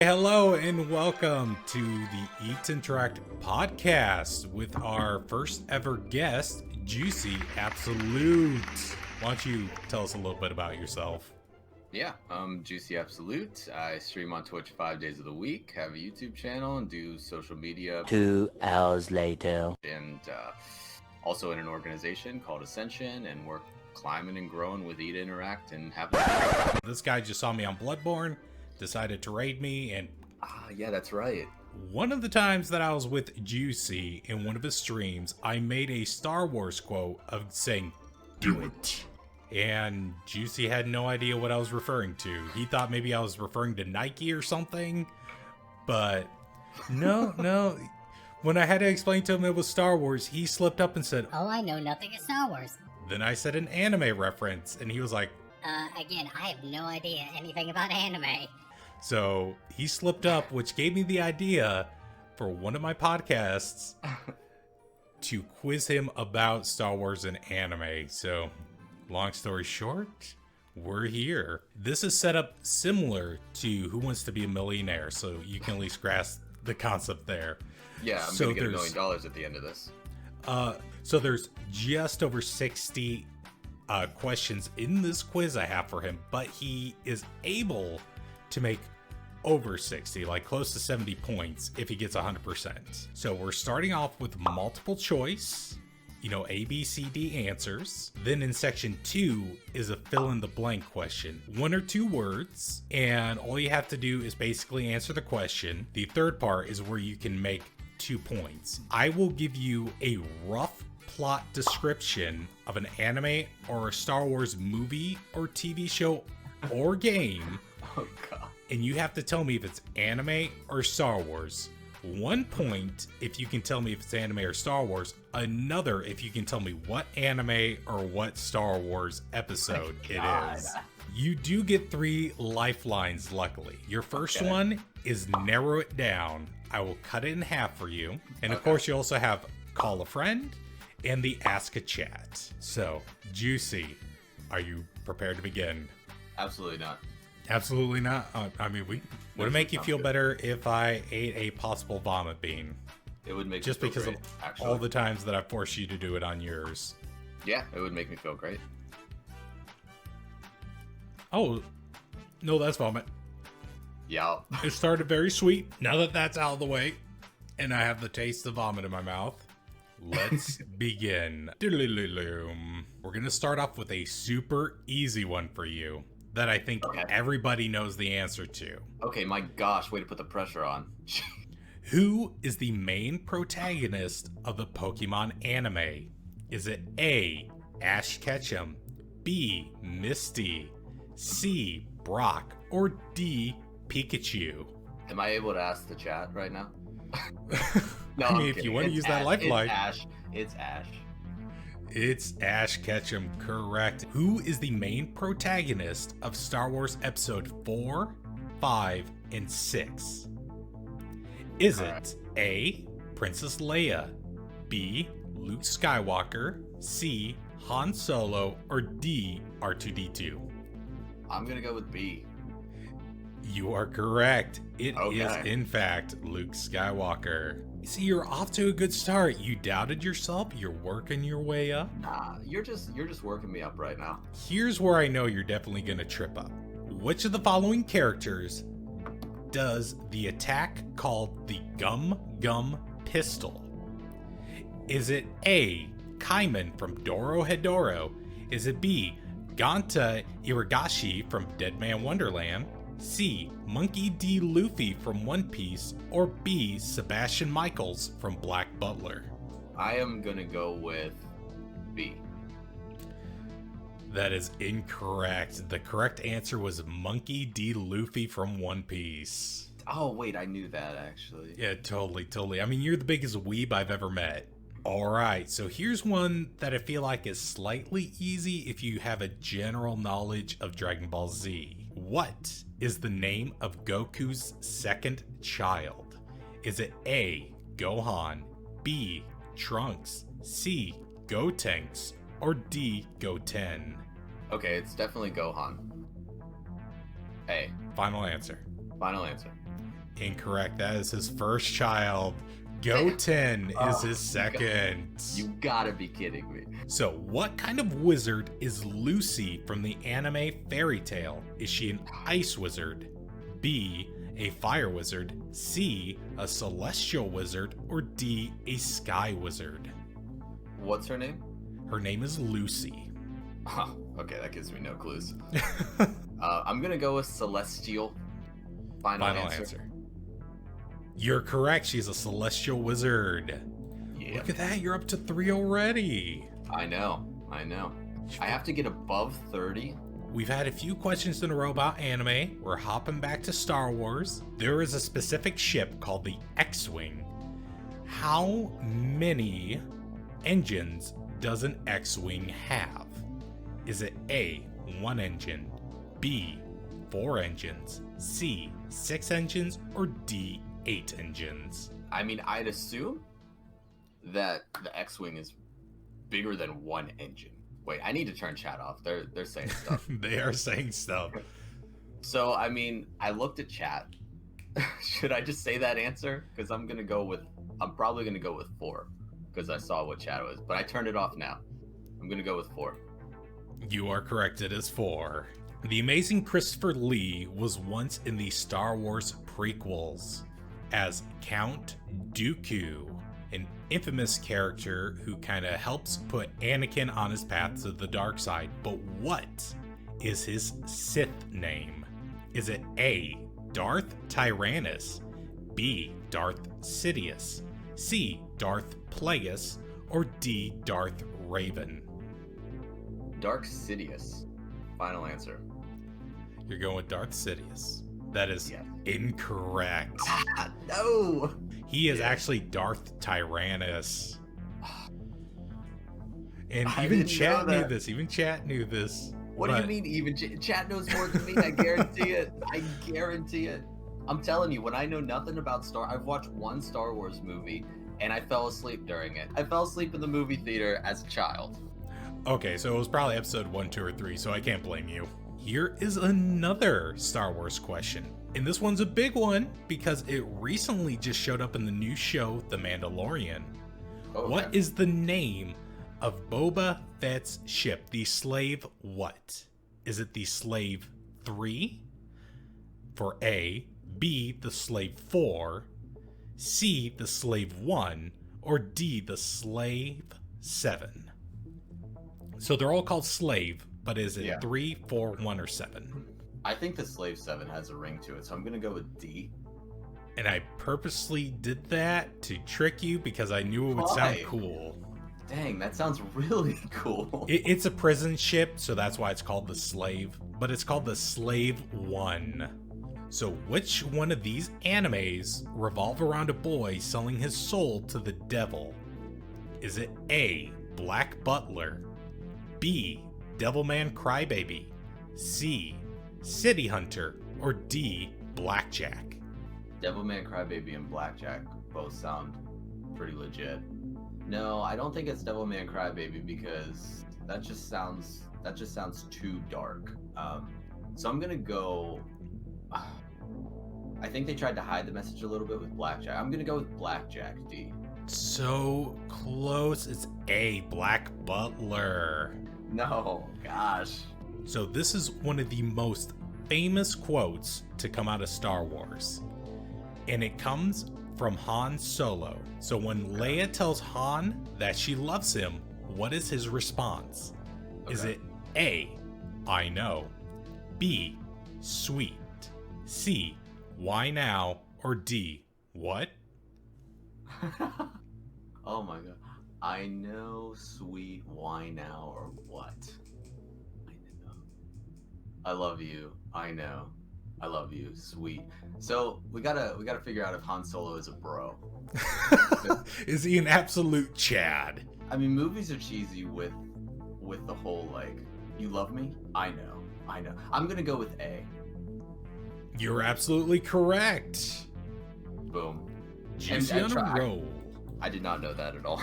Hello and welcome to the EtoInteract podcast with our first ever guest, Juicy Absolute. Why don't you tell us a little bit about yourself? Yeah, I'm Juicy Absolute. I stream on Twitch 5 days of the week, have a YouTube channel, and do social media. 2 hours later. And also in an organization called Ascension, and we're climbing and growing with EtoInteract and having. This guy just saw me on Bloodborne, decided to raid me, and yeah, that's right. One of the times that I was with Juicy in one of his streams, I made a Star Wars quote of saying, "Do it." And Juicy had no idea what I was referring to. He thought maybe I was referring to Nike or something, but no. When I had to explain to him it was Star Wars, he slipped up and said, "Oh, I know nothing of Star Wars." Then I said an anime reference, and he was like, Again, I have no idea anything about anime. So he slipped up, which gave me the idea for one of my podcasts to quiz him about Star Wars and anime. So long story short, we're here. This is set up similar to Who Wants to Be a Millionaire, so you can at least grasp the concept there. Yeah, I'm gonna get $1 million at the end of this. So there's just over 60 questions in this quiz I have for him, but he is able to make over 60, like close to 70 points if he gets 100%. So we're starting off with multiple choice, A, B, C, D answers. Then in section 2 is a fill in the blank question, 1 or 2 words, and all you have to do is basically answer the question. The third part is where you can make 2 points. I will give you a rough plot description of an anime or a Star Wars movie or TV show or game. Oh god. And you have to tell me if it's anime or Star Wars. 1 point if you can tell me if it's anime or Star Wars. Another if you can tell me what anime or what Star Wars episode it is. You do get 3 lifelines, luckily. Your first one is narrow it down. I will cut it in half for you. And of course you also have call a friend and the ask a chat. So, Juicy, are you prepared to begin? Absolutely not. Absolutely not. Would it make you feel better if I ate a possible vomit bean? It would make just me feel because great, of actually. all the times that I forced you to do it on yours. Yeah, it would make me feel great. Oh, no, that's vomit. Yeah. It started very sweet. Now that that's out of the way, and I have the taste of vomit in my mouth, let's begin. We're gonna start off with a super easy one for you that I think everybody knows the answer to. Okay, my gosh, way to put the pressure on. Who is the main protagonist of the Pokemon anime? Is it A, Ash Ketchum, B, Misty, C, Brock, or D, Pikachu? Am I able to ask the chat right now? No, I mean, if you want to use that lifeline. It's Ash. It's Ash Ketchum, correct. Who is the main protagonist of Star Wars Episode 4, 5, and 6? Is it A, Princess Leia, B, Luke Skywalker, C, Han Solo, or D, R2-D2? I'm gonna go with B. You are correct. It is, in fact, Luke Skywalker. See, you're off to a good start. You doubted yourself. You're working your way up. Nah, you're just working me up right now. Here's where I know you're definitely going to trip up. Which of the following characters does the attack called the Gum Gum Pistol? Is it A, Kaiman from Dorohedoro? Is it B, Ganta Iragashi from Dead Man Wonderland? C, Monkey D. Luffy from One Piece, or B, Sebastian Michaels from Black Butler? I am gonna go with B. That is incorrect. The correct answer was Monkey D. Luffy from One Piece. Oh wait, I knew that actually. Yeah, totally. I mean, you're the biggest weeb I've ever met. Alright, so here's one that I feel like is slightly easy if you have a general knowledge of Dragon Ball Z. What is the name of Goku's second child? Is it A, Gohan, B, Trunks, C, Gotenks, or D, Goten? Okay, it's definitely Gohan. A. Final answer. Final answer. Incorrect. That is his first child. Goten is his second. You gotta be kidding me. So, what kind of wizard is Lucy from the anime Fairy Tail? Is she an ice wizard? B, a fire wizard? C, a celestial wizard? Or D, a sky wizard? What's her name? Her name is Lucy. Oh, okay, that gives me no clues. I'm gonna go with celestial. Final answer. You're correct. She's a celestial wizard. Yeah. Look at that. You're up to 3 already. I know. I have to get above 30. We've had a few questions in a row about anime. We're hopping back to Star Wars. There is a specific ship called the X-Wing. How many engines does an X-Wing have? Is it A, 1 engine, B, 4 engines, C, 6 engines, or D, 8 engines? I mean, I'd assume that the X-Wing is bigger than 1 engine. Wait, I need to turn chat off. They're saying stuff. They are saying stuff. So, I mean, I looked at chat. Should I just say that answer? Because I'm probably gonna go with 4. Because I saw what chat was. But I turned it off now. I'm gonna go with 4. You are correct. It is 4. The amazing Christopher Lee was once in the Star Wars prequels as Count Dooku, an infamous character who kind of helps put Anakin on his path to the dark side. But what is his Sith name? Is it A, Darth Tyrannus, B, Darth Sidious, C, Darth Plagueis, or D, Darth Raven? Dark Sidious. Final answer. You're going with Darth Sidious. That is Yes. incorrect. No! He is actually Darth Tyrannus. And I even didn't chat know knew that. this. Even chat knew this. What do But you mean even? Chat knows more than me, I guarantee it. I guarantee it. I'm telling you, when I know nothing about I've watched 1 Star Wars movie, and I fell asleep during it. I fell asleep in the movie theater as a child. Okay, so it was probably episode 1, 2, or 3, so I can't blame you. Here is another Star Wars question. And this one's a big one because it recently just showed up in the new show, The Mandalorian. Oh, okay. What is the name of Boba Fett's ship? The Slave what? Is it the Slave 3 for A, B, the Slave 4, C, the Slave 1, or D, the Slave 7? So they're all called Slave, but is it 3, 4, 1, or 7? I think the Slave 7 has a ring to it, so I'm gonna go with D. And I purposely did that to trick you because I knew it would sound Why? cool. Dang, that sounds really cool. It's a prison ship, so that's why it's called the Slave, but it's called the Slave 1. So which one of these animes revolve around a boy selling his soul to the devil? Is it A, Black Butler, B, Devilman Crybaby, C, City Hunter, or D, Blackjack? Devilman Crybaby and Blackjack both sound pretty legit. No, I don't think it's Devilman Crybaby because that just sounds too dark. So I'm gonna go. I think they tried to hide the message a little bit with Blackjack. I'm gonna go with Blackjack D. So close. It's A, Black Butler. No, gosh. So this is one of the most famous quotes to come out of Star Wars. And it comes from Han Solo. So when Leia tells Han that she loves him, what is his response? Is it A, I know, B, sweet, C, why now, or D, what? Oh my god. I know, sweet, why now, or what? I know. I love you. I know. I love you, sweet. So we gotta figure out if Han Solo is a bro. Is he an absolute Chad? I mean, movies are cheesy with the whole like, you love me? I know. I'm gonna go with A. You're absolutely correct. Boom. Juicy on a roll. I did not know that at all.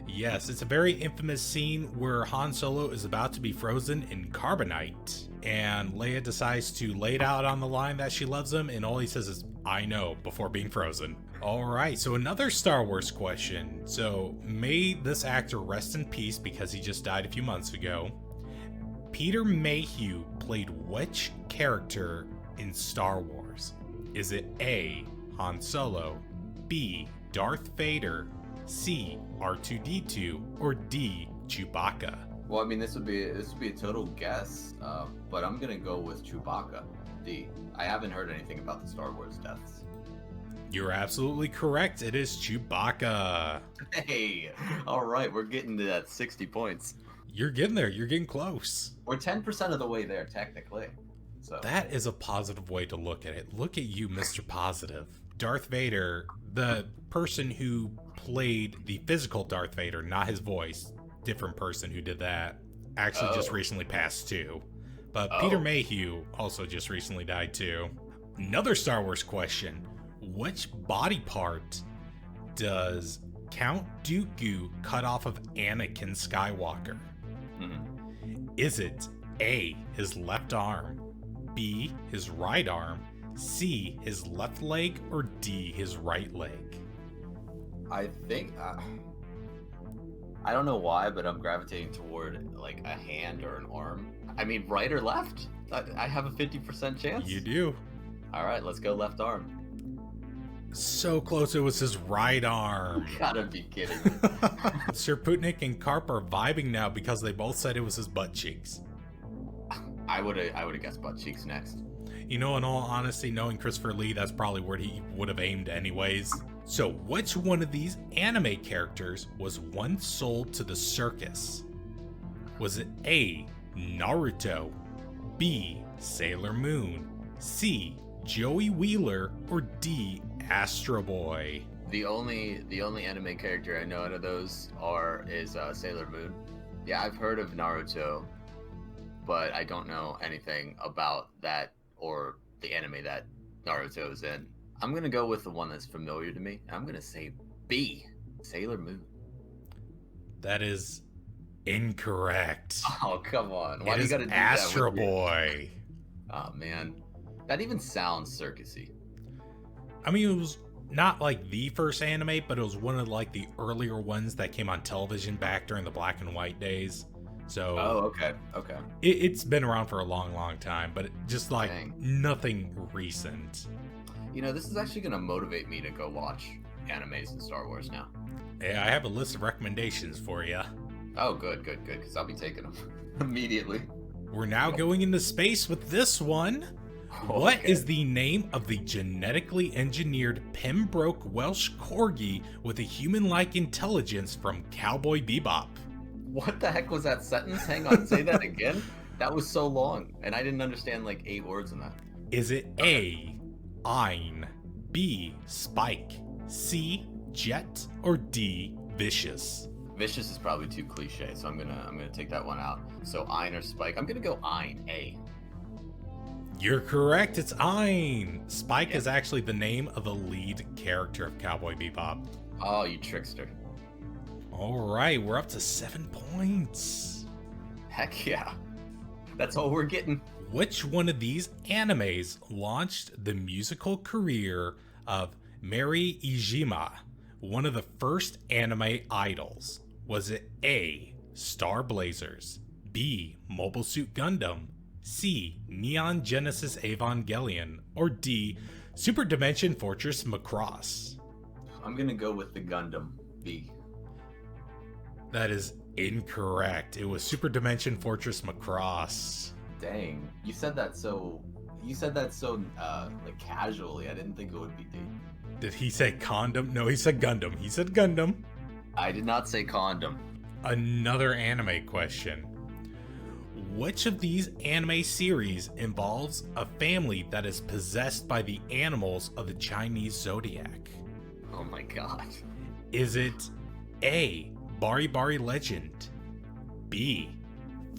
Yes, it's a very infamous scene where Han Solo is about to be frozen in carbonite, and Leia decides to lay it out on the line that she loves him, and all he says is, I know, before being frozen. Alright, so another Star Wars question. So, may this actor rest in peace because he just died a few months ago. Peter Mayhew played which character in Star Wars? Is it A, Han Solo, B, Darth Vader, C, R2-D2, or D, Chewbacca? Well, I mean, this would be a total guess, but I'm gonna go with Chewbacca. D. I haven't heard anything about the Star Wars deaths. You're absolutely correct. It is Chewbacca. Hey, all right, we're getting to that 60 points. You're getting there. You're getting close. We're 10% of the way there, technically. So That is a positive way to look at it. Look at you, Mr. Positive. Darth Vader, the person who played the physical Darth Vader, not his voice, different person who did that, actually just recently passed too. But Peter Mayhew also just recently died too. Another Star Wars question. Which body part does Count Dooku cut off of Anakin Skywalker? Is it A, his left arm, B, his right arm, C, his left leg, or D, his right leg? I think I don't know why, but I'm gravitating toward like a hand or an arm. I mean, right or left? I have a 50% chance. You do. All right, let's go left arm. So close, it was his right arm. You gotta be kidding me. Sir Putnik and Karp are vibing now because they both said it was his butt cheeks. I would have guessed butt cheeks next. You know, in all honesty, knowing Christopher Lee, that's probably where he would have aimed anyways. So, which one of these anime characters was once sold to the circus? Was it A, Naruto, B, Sailor Moon, C, Joey Wheeler, or D, Astro Boy? The only anime character I know out of those is Sailor Moon. Yeah, I've heard of Naruto, but I don't know anything about that or the anime that Naruto is in. I'm gonna go with the one that's familiar to me. I'm gonna say B, Sailor Moon. That is incorrect. Oh, come on. Why It do you is gotta do Astro that with Boy. Oh man, that even sounds circusy. I mean, it was not like the first anime, but it was one of like the earlier ones that came on television back during the black and white days. So okay. it's been around for a long time, but just like Dang. nothing recent. You know, this is actually gonna motivate me to go watch animes in Star Wars now. Yeah, I have a list of recommendations for you. Oh, good, because I'll be taking them immediately. We're now going into space with this one. What is the name of the genetically engineered Pembroke Welsh Corgi with a human-like intelligence from Cowboy Bebop? What the heck was that sentence? Hang on, say that again? That was so long, and I didn't understand like 8 words in that. Is it A, Ein, B, Spike, C, Jet, or D, Vicious? Vicious is probably too cliche, so I'm gonna take that one out. So Ein or Spike? I'm gonna go Ein, A. You're correct, it's Ein. Spike is actually the name of the lead character of Cowboy Bebop. Oh, you trickster. Alright, we're up to 7 points. Heck yeah. That's all we're getting. Which one of these animes launched the musical career of Mary Iijima, one of the first anime idols? Was it A, Star Blazers, B, Mobile Suit Gundam, C, Neon Genesis Evangelion, or D, Super Dimension Fortress Macross? I'm gonna go with the Gundam, B. That is incorrect. It was Super Dimension Fortress Macross. Dang, you said that so like casually. I didn't think it would be D. Did he say condom? No, he said Gundam. He said Gundam. I did not say condom. Another anime question. Which of these anime series involves a family that is possessed by the animals of the Chinese zodiac? Oh my god. Is it A, Bari Bari Legend, B,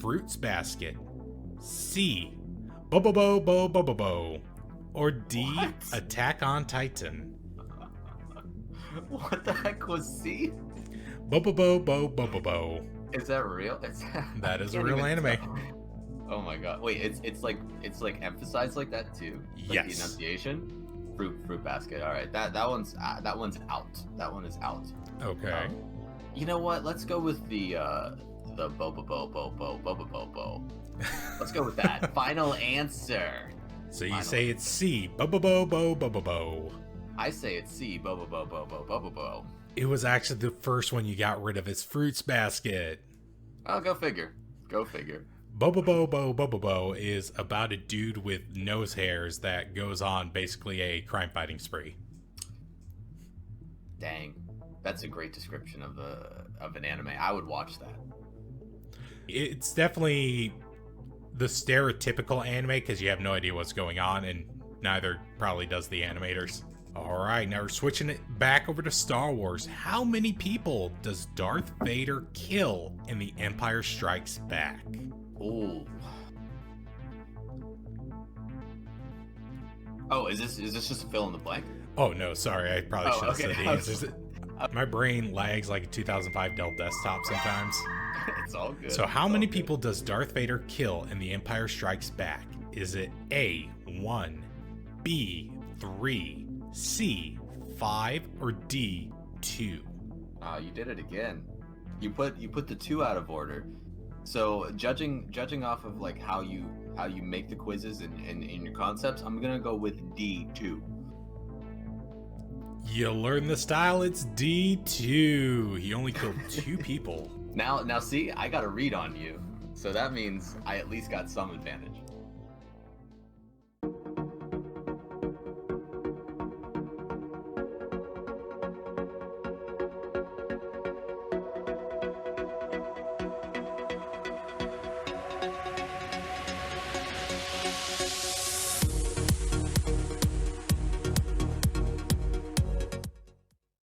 Fruits Basket, C, Bobobo Bo Bobobo, or D, What? Attack on Titan? What the heck was C? Bobobo Bo Bobobo. Is that real? That is I a can't real even anime. tell. Oh my god. Wait, it's like emphasized like that too? Like Yes. the enunciation? Fruit basket. All right, that one's out. That one is out. Okay. You know what? Let's go with the bo. Let's go with that. Final answer. So you Final say it's C. Bo. I say it's C. Bo. It was actually the first one you got rid of. It's Fruits Basket. Oh, go figure. Go figure. Bo is about a dude with nose hairs that goes on basically a crime fighting spree. Dang, that's a great description of an anime. I would watch that. It's definitely the stereotypical anime because you have no idea what's going on, and neither probably does the animators. All right, now we're switching it back over to Star Wars. How many people does Darth Vader kill in The Empire Strikes Back? Ooh. Oh, is this just a fill in the blank? Oh no, sorry, I probably should have said the okay. answers. My brain lags like a 2005 Dell desktop sometimes. It's all good. So how many people does Darth Vader kill in The Empire Strikes Back? Is it A, 1, B, 3, C, 5, or D, 2? You did it again. You put the 2 out of order. So judging off of like how you make the quizzes and your concepts, I'm gonna go with D2. You learn the style, it's D2. He only killed 2 people. Now see, I got a read on you, so that means I at least got some advantage.